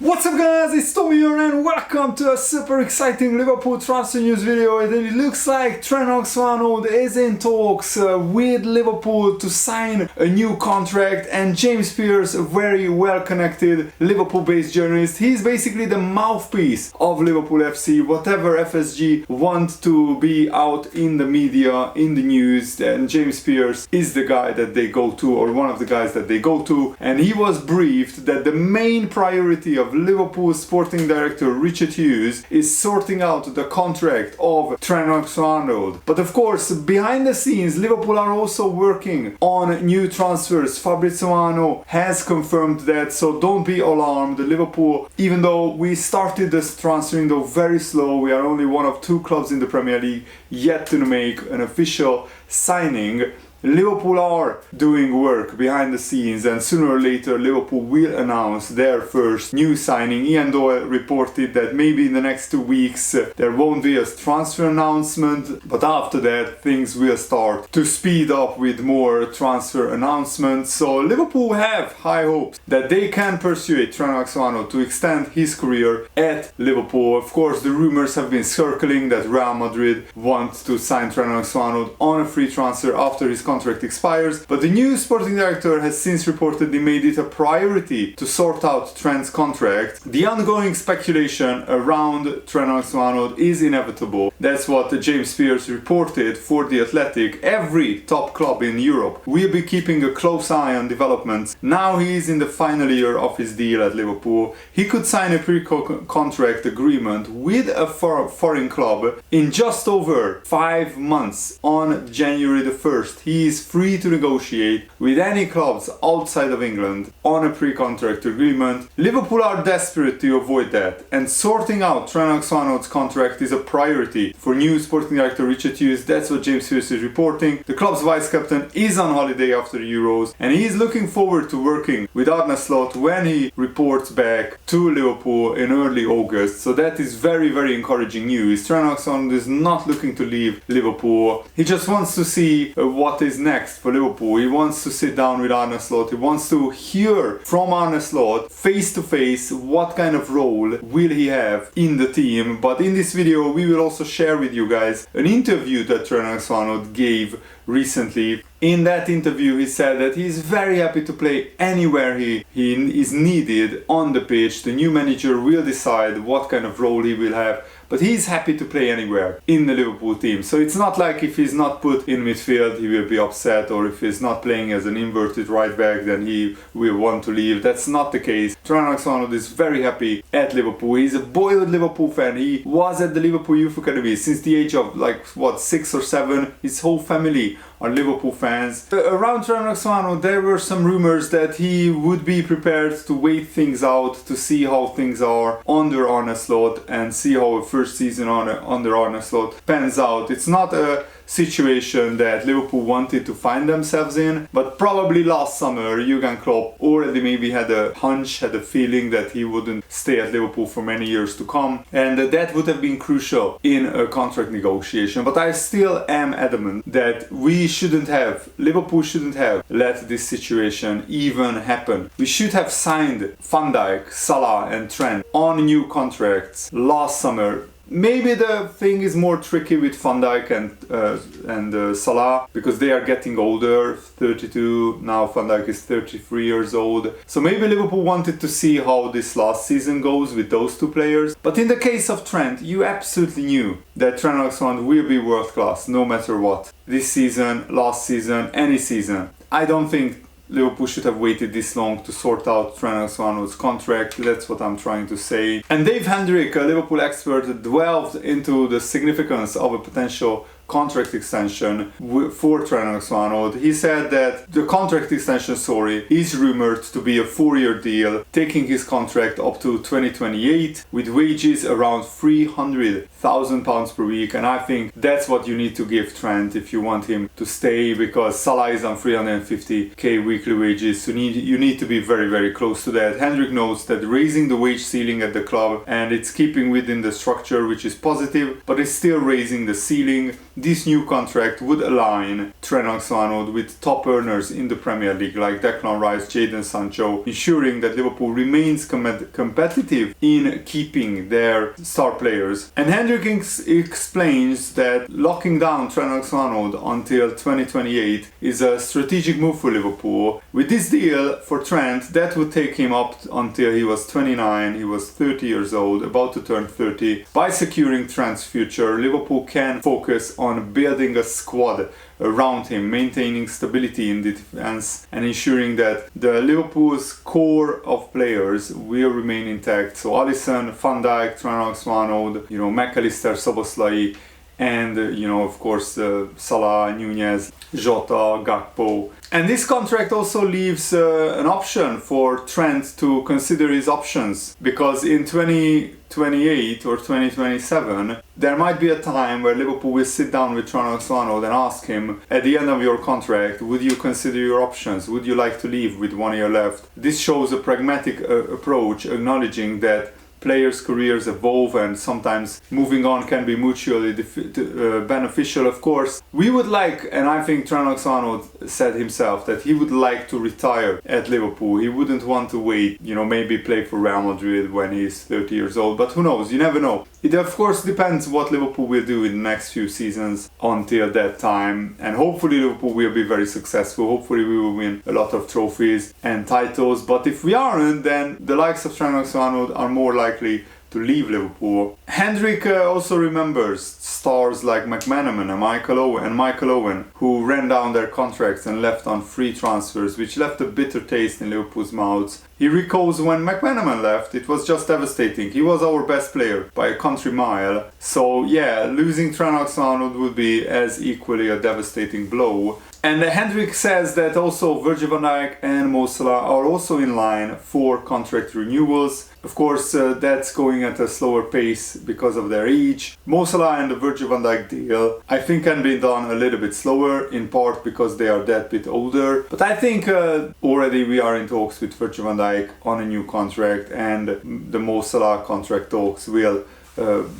What's up guys, it's Tommy here and welcome to a super exciting Liverpool transfer news video. And it looks like Trent Alexander-Arnold is in talks with Liverpool to sign a new contract, and James Pearce, a very well connected Liverpool based journalist, he's basically the mouthpiece of Liverpool FC. Whatever FSG want to be out in the media, in the news, and James Pearce is the guy that they go to, or one of the guys that they go to, and he was briefed that the main priority of Liverpool sporting director Richard Hughes is sorting out the contract of Trent Alexander-Arnold. But of course, behind the scenes, Liverpool are also working on new transfers. Fabrizio Romano has confirmed that, so don't be alarmed. Liverpool, even though we started this transfer window very slow, we are only one of two clubs in the Premier League yet to make an official signing. Liverpool are doing work behind the scenes, and sooner or later Liverpool will announce their first new signing. Ian Doyle reported that maybe in the next 2 weeks there won't be a transfer announcement, but after that things will start to speed up with more transfer announcements. So Liverpool have high hopes that they can persuade Trent Alexander-Arnold to extend his career at Liverpool. Of course, the rumors have been circling that Real Madrid want to sign Trent Alexander-Arnold on a free transfer after his contract expires, but the new sporting director has since reportedly made it a priority to sort out Trent's contract. The ongoing speculation around Trent Alexander-Arnold is inevitable. That's what James Pearce reported for The Athletic. Every top club in Europe will be keeping a close eye on developments. Now he is in the final year of his deal at Liverpool. He could sign a pre-contract agreement with a foreign club in just over 5 months on January the 1st. He is free to negotiate with any clubs outside of England on a pre-contract agreement. Liverpool are desperate to avoid that, and sorting out Trent Alexander-Arnold's contract is a priority for new sporting director Richard Hughes. That's what James Pearce is reporting. The club's vice captain is on holiday after the Euros, and he is looking forward to working with Arne Slot when he reports back to Liverpool in early August. So that is very, very encouraging news. Trent Alexander-Arnold is not looking to leave Liverpool. He just wants to see what is next for Liverpool. He wants to sit down with Arne Slot. He wants to hear from Arne Slot face to face what kind of role will he have in the team. But in this video we will also share with you guys an interview that Trent Alexander-Arnold gave recently. In that interview he said that he is very happy to play anywhere he is needed on the pitch. The new manager will decide what kind of role he will have, but he's happy to play anywhere in the Liverpool team. So it's not like if he's not put in midfield he will be upset, or if he's not playing as an inverted right back then he will want to leave. That's not the case. Trent Alexander-Arnold is very happy at Liverpool. He's a boyhood Liverpool fan. He was at the Liverpool Youth Academy since the age of 6 or 7. His whole family are Liverpool fans. Around Trent Alexander-Arnold there were some rumors that he would be prepared to wait things out to see how things are under Arne Slot and see how a first season under Arne Slot pans out. It's not a situation that Liverpool wanted to find themselves in, but probably last summer Jurgen Klopp already maybe had a hunch, had a feeling that he wouldn't stay at Liverpool for many years to come, and that would have been crucial in a contract negotiation. But I still am adamant that Liverpool shouldn't have let this situation even happen. We should have signed Van Dijk, Salah and Trent on new contracts last summer. Maybe the thing is more tricky with Van Dijk and Salah because they are getting older, 32, now Van Dijk is 33 years old. So maybe Liverpool wanted to see how this last season goes with those two players. But in the case of Trent, you absolutely knew that Trent Alexander will be world class no matter what. This season, last season, any season. I don't think Liverpool should have waited this long to sort out Trent Alexander-Arnold's contract. That's what I'm trying to say. And Dave Hendrick, a Liverpool expert, delved into the significance of a potential contract extension for Trent Alexander-Arnold. He said that the contract extension, is rumored to be a 4-year deal, taking his contract up to 2028 with wages around £300,000 per week. And I think that's what you need to give Trent if you want him to stay, because Salah is on 350k weekly wages. So you need to be very, very close to that. Hendrick notes that raising the wage ceiling at the club, and it's keeping within the structure, which is positive, but it's still raising the ceiling. this new contract would align Trent Alexander-Arnold with top earners in the Premier League like Declan Rice, Jadon Sancho, ensuring that Liverpool remains competitive in keeping their star players. And Hendrik explains that locking down Trent Alexander-Arnold until 2028 is a strategic move for Liverpool. With this deal for Trent, that would take him up until he was 29, he was 30 years old, about to turn 30. By securing Trent's future, Liverpool can focus on building a squad around him, maintaining stability in the defense and ensuring that the Liverpool's core of players will remain intact. So Alisson, Van Dijk, Trent Alexander-Arnold, McAllister, Szoboszlai, and of course Salah, Nunez, Jota, Gakpo. And this contract also leaves an option for Trent to consider his options, because in 2028 or 2027 there might be a time where Liverpool will sit down with Trent Alexander-Arnold and ask him, at the end of your contract, would you consider your options? Would you like to leave with 1 year left? This shows a pragmatic approach, acknowledging that players' careers evolve and sometimes moving on can be mutually beneficial. Of course, we would like, and I think Trent Alexander-Arnold said himself that he would like to retire at Liverpool. He wouldn't want to wait, maybe play for Real Madrid when he's 30 years old, but who knows, you never know. It of course depends what Liverpool will do in the next few seasons until that time, and hopefully Liverpool will be very successful. Hopefully we will win a lot of trophies and titles, but if we aren't, then the likes of Trent Alexander-Arnold are more likely to leave Liverpool. Hendrik also remembers stars like McManaman and Michael Owen, who ran down their contracts and left on free transfers, which left a bitter taste in Liverpool's mouths. He recalls when McManaman left, it was just devastating. He was our best player by a country mile. So yeah, losing Trent Alexander-Arnold would be as equally a devastating blow. And Hendrik says that also Virgil van Dijk and Mo Salah are also in line for contract renewals. Of course, that's going at a slower pace because of their age. Mo Salah and the Virgil van Dijk deal, I think, can be done a little bit slower, in part because they are that bit older. But I think already we are in talks with Virgil van Dijk on a new contract, and the Mo Salah contract talks will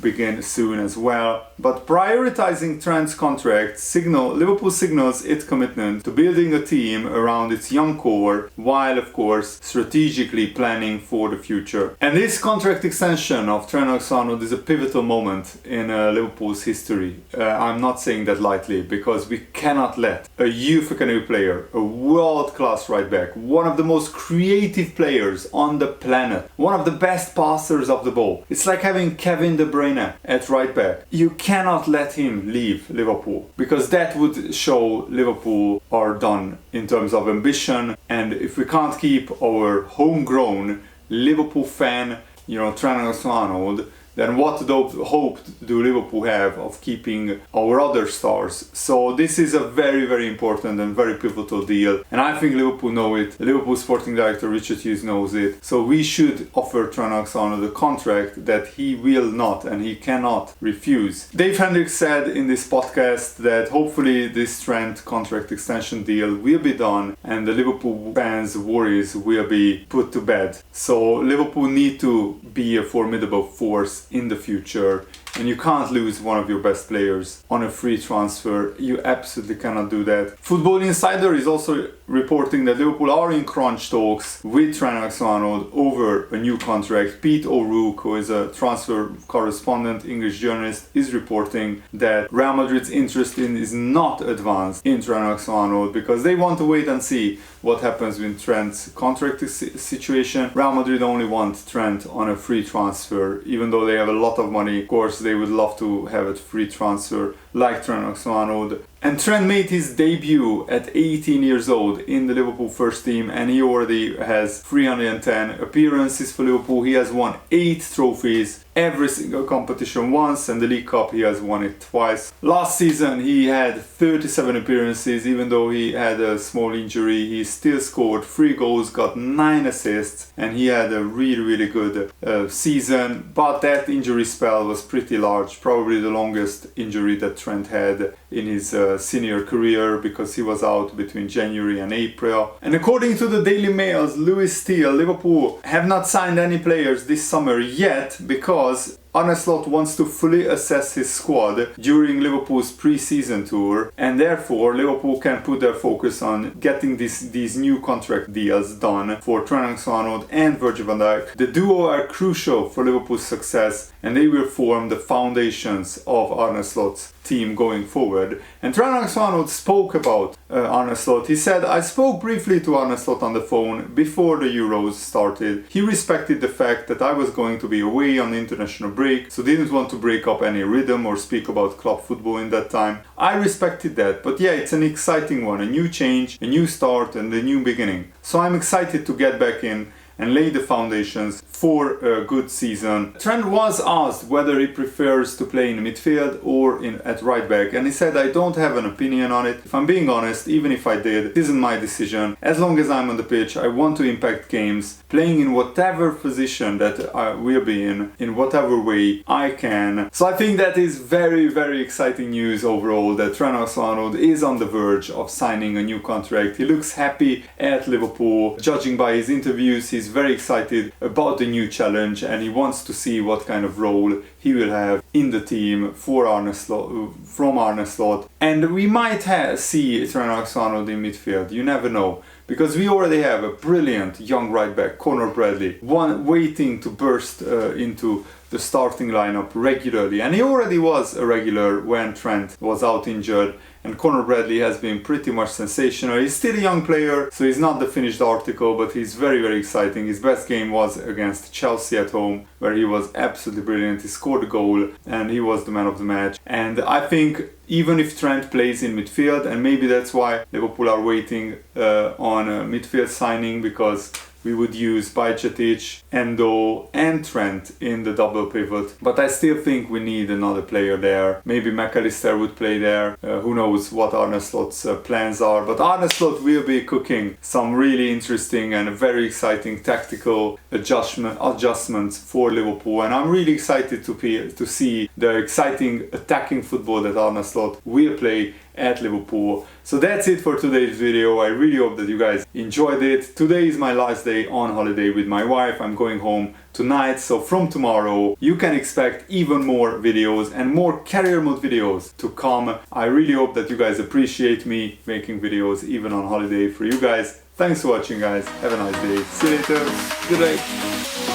begin soon as well. But prioritizing Trent's contract, Liverpool signals its commitment to building a team around its young core, while of course strategically planning for the future. And this contract extension of Trent Alexander-Arnold is a pivotal moment in Liverpool's history. I'm not saying that lightly, because we cannot let a youth academy player, a world-class right back, one of the most creative players on the planet, one of the best passers of the ball. It's like having Kevin De Bruyne at right back. You cannot let him leave Liverpool, because that would show Liverpool are done in terms of ambition. And if we can't keep our homegrown Liverpool fan, Trent Alexander-Arnold, then what hope do Liverpool have of keeping our other stars? So this is a very, very important and very pivotal deal, and I think Liverpool know it. Liverpool sporting director Richard Hughes knows it. So we should offer Trent Alexander the contract that he will not and he cannot refuse. Dave Hendricks said in this podcast that hopefully this Trent contract extension deal will be done and the Liverpool fans' worries will be put to bed. So Liverpool need to be a formidable force in the future, and you can't lose one of your best players on a free transfer. You absolutely cannot do that. Football Insider is also reporting that Liverpool are in crunch talks with Trent Alexander-Arnold over a new contract. Pete O'Rourke, who is a transfer correspondent, English journalist, is reporting that Real Madrid's interest is not advanced in Trent Alexander-Arnold because they want to wait and see what happens with Trent's contract situation. Real Madrid only want Trent on a free transfer, even though they have a lot of money. Of course, they would love to have a free transfer like Trent Alexander-Arnold. And Trent made his debut at 18 years old in the Liverpool first team, and he already has 310 appearances for Liverpool. He has won 8 trophies, every single competition once, and the League Cup he has won it twice. Last season he had 37 appearances. Even though he had a small injury, he still scored 3 goals, got 9 assists, and he had a really, really good season. But that injury spell was pretty large, probably the longest injury that Trent had in his senior career, because he was out between January and April. And according to the Daily Mail's Lewis Steele, Liverpool have not signed any players this summer yet because Arne Slot wants to fully assess his squad during Liverpool's pre-season tour, and therefore Liverpool can put their focus on getting these new contract deals done for Trent Alexander-Arnold and Virgil van Dijk. The duo are crucial for Liverpool's success, and they will form the foundations of Arne Slot's team going forward. And Trent Alexander-Arnold spoke about Arne Slot. He said, "I spoke briefly to Arne Slot on the phone before the Euros started. He respected the fact that I was going to be away on the international break, so didn't want to break up any rhythm or speak about club football in that time. I respected that, but yeah, it's an exciting one, a new change, a new start and a new beginning. So I'm excited to get back in and lay the foundations for a good season." Trent was asked whether he prefers to play in midfield or at right back, and he said, "I don't have an opinion on it. If I'm being honest, even if I did, it isn't my decision. As long as I'm on the pitch, I want to impact games, playing in whatever position that I will be in whatever way I can." So I think that is very, very exciting news overall, that Trent Alexander-Arnold is on the verge of signing a new contract. He looks happy at Liverpool. Judging by his interviews, he's very excited about the new challenge, and he wants to see what kind of role he will have in the team for Arne Slot, from Arne Slot. And we might see Trent Alexander-Arnold in midfield, you never know, because we already have a brilliant young right back, Conor Bradley, one waiting to burst into the starting lineup regularly, and he already was a regular when Trent was out injured. And Conor Bradley has been pretty much sensational. He's still a young player, so he's not the finished article, but he's very, very exciting. His best game was against Chelsea at home, where he was absolutely brilliant. He scored a goal and he was the man of the match. And I think even if Trent plays in midfield, and maybe that's why Liverpool are waiting on a midfield signing, because we would use Bajcetic, Endo and Trent in the double pivot. But I still think we need another player there. Maybe McAllister would play there. Who knows what Arne Slot's plans are. But Arne Slot will be cooking some really interesting and very exciting tactical adjustments for Liverpool. And I'm really excited to see the exciting attacking football that Arne Slot will play at Liverpool. So that's it for today's video. I really hope that you guys enjoyed it. Today is my last day on holiday with my wife. I'm going home tonight, so from tomorrow you can expect even more videos and more career mode videos to come. I really hope that you guys appreciate me making videos even on holiday for you guys. Thanks for watching, guys. Have a nice day. See you later. Good day.